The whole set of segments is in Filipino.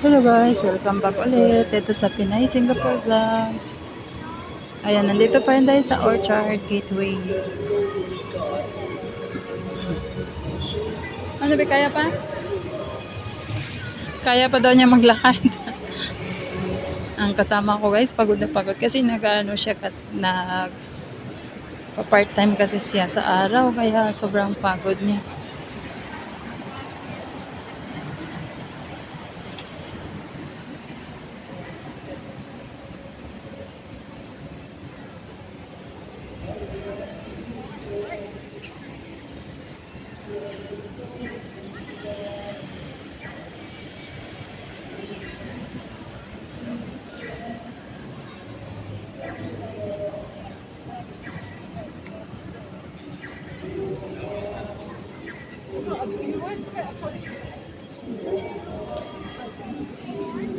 Hello guys, welcome back ulit dito sa Pinay Singapore Vlogs. Ayan, nandito pa rin tayo sa Orchard Gateway. Ano ba, kaya pa? Kaya pa daw niya maglakad. Ang kasama ko guys, pagod na pagod kasi nag-ano siya kasi nag part-time kasi siya sa araw kaya sobrang pagod niya.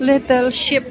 Little ship.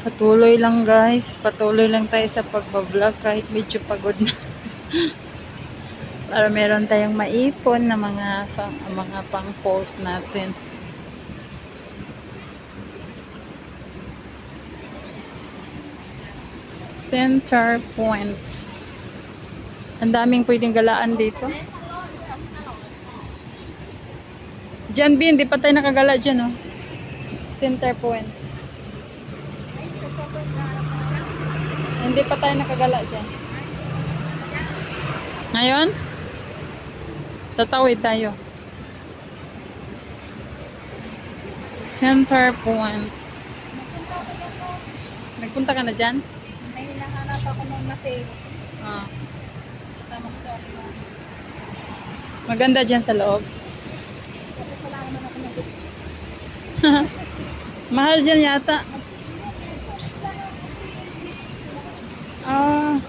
Patuloy lang guys, patuloy lang tayo sa pagbablog kahit medyo pagod na. Para meron tayong maipon na mga pang-post natin. Center Point. Ang daming pwedeng galaan dito. Diyan Bin, di pa tayo nakagala dyan, oh. Center Point. Hindi pa tayo nakagala dyan. Ngayon? Tatawid tayo. Center Point. Nagpunta ka na dyan? May hinahanap ako noon na sale. Ah. Kasama ko sa akin. Maganda dyan sa loob. Kapit wala naman ako nag Mahal dyan yata. Ah.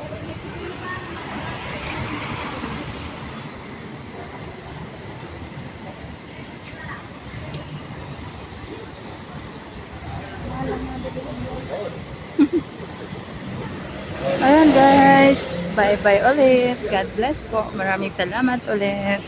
Ayan guys. Bye-bye ulit. God bless po. Maraming salamat ulit.